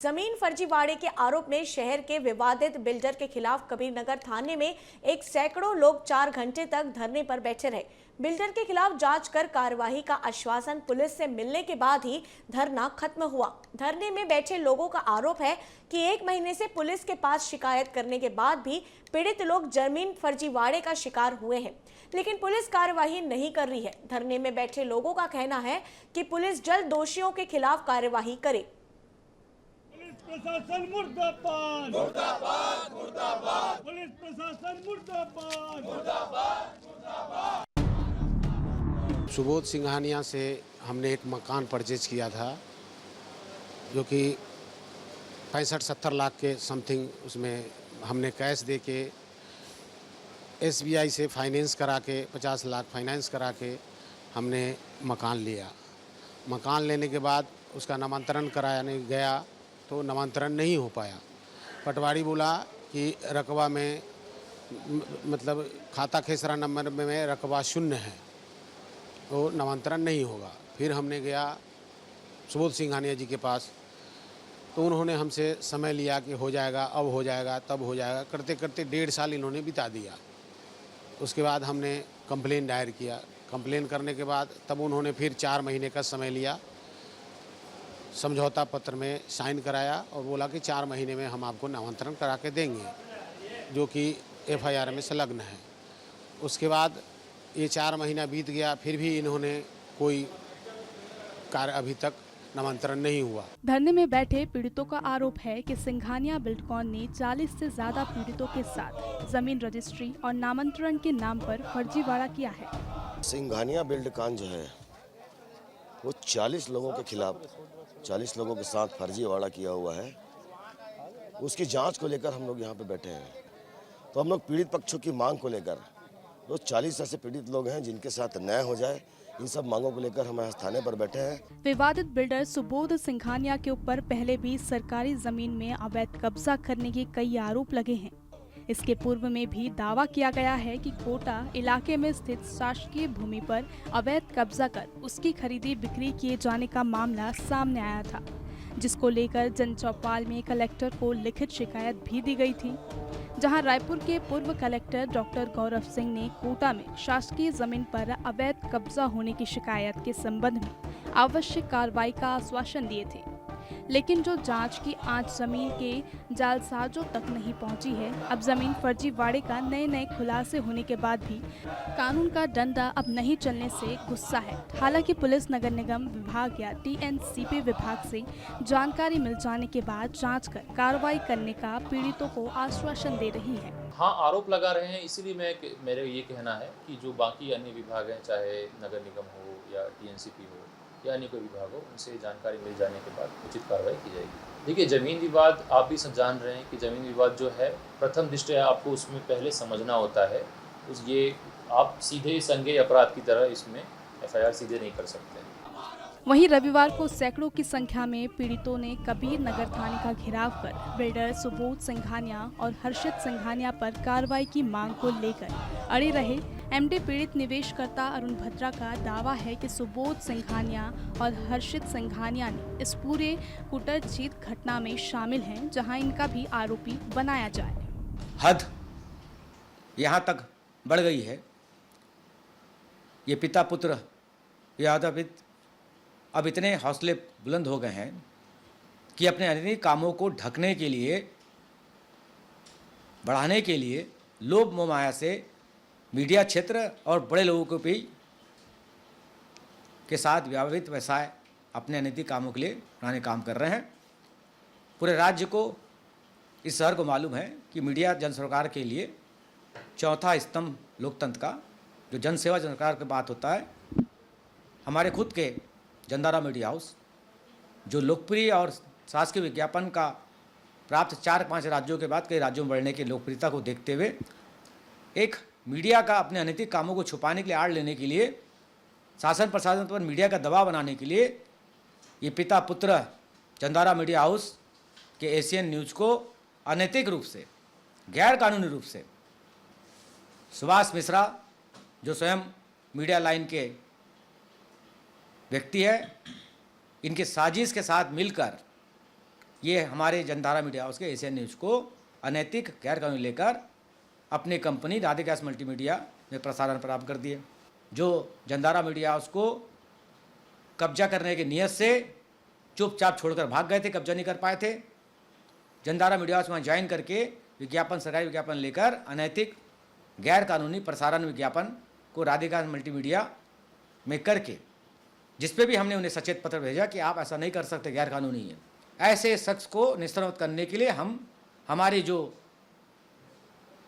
जमीन फर्जीवाड़े के आरोप में शहर के विवादित बिल्डर के खिलाफ कबीरनगर थाने में एक सैकड़ों लोग 4 घंटे तक धरने पर बैठे रहे। बिल्डर के खिलाफ जांच कर कार्रवाई का आश्वासन पुलिस से मिलने के बाद ही धरना खत्म हुआ। धरने में बैठे लोगों का आरोप है कि 1 महीने से पुलिस के पास शिकायत करने के बाद भी पीड़ित लोग जमीन फर्जीवाड़े का शिकार हुए हैं, लेकिन पुलिस कार्रवाई नहीं कर रही है। धरने में बैठे लोगों का कहना है कि पुलिस जल्द दोषियों के खिलाफ कार्यवाही करे। प्रशासन मुर्दाबाद मुर्दाबाद मुर्दाबाद, पुलिस प्रशासन मुर्दाबाद मुर्दाबाद मुर्दाबाद। सुबोध सिंघानिया से हमने एक मकान परचेज किया था जो कि 65-70 लाख के समथिंग, उसमें हमने कैश दे के SBI से फाइनेंस करा के 50 लाख फाइनेंस करा के हमने मकान लिया। मकान लेने के बाद उसका नामांतरण कराने गया तो नामांतरण नहीं हो पाया। पटवारी बोला कि रकबा में मतलब खाता खेसरा नंबर में रकबा 0 है, तो नामांतरण नहीं होगा। फिर हमने गया सुबोध सिंघानिया जी के पास, तो उन्होंने हमसे समय लिया कि हो जाएगा, अब हो जाएगा, तब हो जाएगा, करते करते 1.5 साल इन्होंने बिता दिया। उसके बाद हमने कंप्लेन दायर किया। कंप्लेन करने के बाद तब उन्होंने फिर 4 महीने का समय लिया, समझौता पत्र में साइन कराया और बोला कि 4 महीने में हम आपको नामांतरण करा के देंगे, जो कि FIR में संलग्न है। उसके बाद ये 4 महीना बीत गया, फिर भी इन्होंने कोई कार्य अभी तक नामांतरण नहीं हुआ। धरने में बैठे पीड़ितों का आरोप है कि सिंघानिया बिल्डकॉन ने 40 से ज्यादा पीड़ितों के साथ जमीन रजिस्ट्री और नामांतरण के नाम पर फर्जीवाड़ा किया है। सिंघानिया बिल्डकॉन जो है वो 40 लोगों के खिलाफ 40 लोगों के साथ फर्जीवाड़ा किया हुआ है। उसकी जांच को लेकर हम लोग यहाँ पे बैठे हैं। तो हम लोग पीड़ित पक्षों की मांग को लेकर, जो 40 ऐसे पीड़ित लोग हैं जिनके साथ न्याय हो जाए, इन सब मांगों को लेकर हम थाने पर बैठे हैं। विवादित बिल्डर सुबोध सिंघानिया के ऊपर पहले भी सरकारी जमीन में अवैध कब्जा करने के कई आरोप लगे हैं। इसके पूर्व में भी दावा किया गया है कि कोटा इलाके में स्थित शासकीय भूमि पर अवैध कब्जा कर उसकी खरीदी बिक्री किए जाने का मामला सामने आया था, जिसको लेकर जनचौपाल में कलेक्टर को लिखित शिकायत भी दी गई थी, जहां रायपुर के पूर्व कलेक्टर डॉक्टर गौरव सिंह ने कोटा में शासकीय जमीन पर अवैध कब्जा होने की शिकायत के संबंध में आवश्यक कार्रवाई का आश्वासन दिए थे। लेकिन जो जांच की आंच जमीन के जालसाजों तक नहीं पहुंची है। अब जमीन फर्जीवाड़े का नए खुलासे होने के बाद भी कानून का डंडा अब नहीं चलने से गुस्सा है। हालांकि पुलिस नगर निगम विभाग या TNCP विभाग से जानकारी मिल जाने के बाद जांच कर कार्रवाई करने का पीड़ितों को आश्वासन दे रही है। हाँ, आरोप लगा रहे हैं, इसीलिए मेरे ये कहना है कि जो बाकी अन्य विभाग हैं, चाहे नगर निगम हो या TNCP हो या अन्य कोई विभाग हो, उनसे जानकारी मिल जाने के बाद उचित कार्रवाई की जाएगी। देखिए, ज़मीन विवाद आप भी सब जान रहे हैं कि ज़मीन विवाद जो है, प्रथम दृष्टया आपको उसमें पहले समझना होता है। ये आप सीधे संज्ञेय अपराध की तरह इसमें FIR सीधे नहीं कर सकते। वहीं रविवार को सैकड़ों की संख्या में पीड़ितों ने कबीरनगर थाने का घेराव कर बिल्डर सुबोध सिंघानिया और हर्षित सिंघानिया पर कार्रवाई की मांग को लेकर अड़े रहे। MD पीड़ित निवेशकर्ता अरुण भद्रा का दावा है कि सुबोध सिंघानिया और हर्षित सिंघानिया ने इस पूरे कुटरचित घटना में शामिल हैं, जहां इनका भी आरोपी बनाया जाए। हद यहाँ तक बढ़ गई है। ये पिता पुत्र यादव अब इतने हौसले बुलंद हो गए हैं कि अपने अनैतिक कामों को ढकने के लिए, बढ़ाने के लिए लोभ मोह माया से मीडिया क्षेत्र और बड़े लोगों को भी के साथ व्यावहित व्यवसाय अपने अनैतिक कामों के लिए बनाने काम कर रहे हैं। पूरे राज्य को, इस शहर को मालूम है कि मीडिया जन सरकार के लिए चौथा स्तंभ लोकतंत्र का, जो जन सेवा जन सरकार की बात होता है। हमारे खुद के जनदारा मीडिया हाउस, जो लोकप्रिय और शासकीय विज्ञापन का प्राप्त 4-5 राज्यों के बाद कई राज्यों में बढ़ने की लोकप्रियता को देखते हुए, एक मीडिया का अपने अनैतिक कामों को छुपाने के लिए, आड़ लेने के लिए, शासन प्रशासन पर मीडिया का दबाव बनाने के लिए, ये पिता पुत्र जनदारा मीडिया हाउस के ACN न्यूज़ को अनैतिक रूप से, गैर कानूनी रूप से सुभाष मिश्रा, जो स्वयं मीडिया लाइन के व्यक्ति है, इनके साजिश के साथ मिलकर ये हमारे जनधारा मीडिया हाउस के एशियन न्यूज़ को अनैतिक गैर कानूनी लेकर अपनी कंपनी राधिका मल्टीमीडिया में प्रसारण प्राप्त कर दिए। जो जनधारा मीडिया हाउस को कब्जा करने की नीयत से चुपचाप छोड़कर भाग गए थे, कब्जा नहीं कर पाए थे, जनधारा मीडिया हाउस में ज्वाइन करके विज्ञापन, सरकारी विज्ञापन लेकर अनैतिक गैर कानूनी प्रसारण विज्ञापन को राधिका मल्टीमीडिया में करके, जिस पे भी हमने उन्हें सचेत पत्र भेजा कि आप ऐसा नहीं कर सकते, गैर कानूनी है। ऐसे शख्स को निस्तारित करने के लिए हम हमारी जो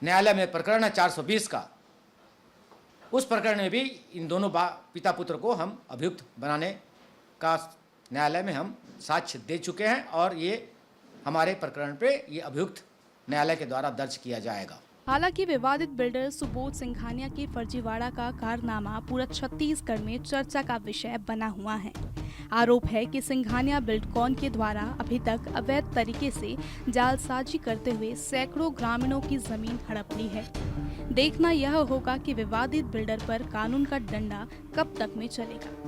न्यायालय में प्रकरण है 420 का, उस प्रकरण में भी इन दोनों पिता पुत्र को हम अभियुक्त बनाने का न्यायालय में हम साक्ष्य दे चुके हैं और ये हमारे प्रकरण पे ये अभियुक्त न्यायालय के द्वारा दर्ज किया जाएगा। हालांकि विवादित बिल्डर सुबोध सिंघानिया के फर्जीवाड़ा का कारनामा पूरा छत्तीसगढ़ में चर्चा का विषय बना हुआ है। आरोप है कि सिंघानिया बिल्डकॉन के द्वारा अभी तक अवैध तरीके से जालसाजी करते हुए सैकड़ों ग्रामीणों की जमीन हड़प ली है। देखना यह होगा कि विवादित बिल्डर पर कानून का डंडा कब तक में चलेगा।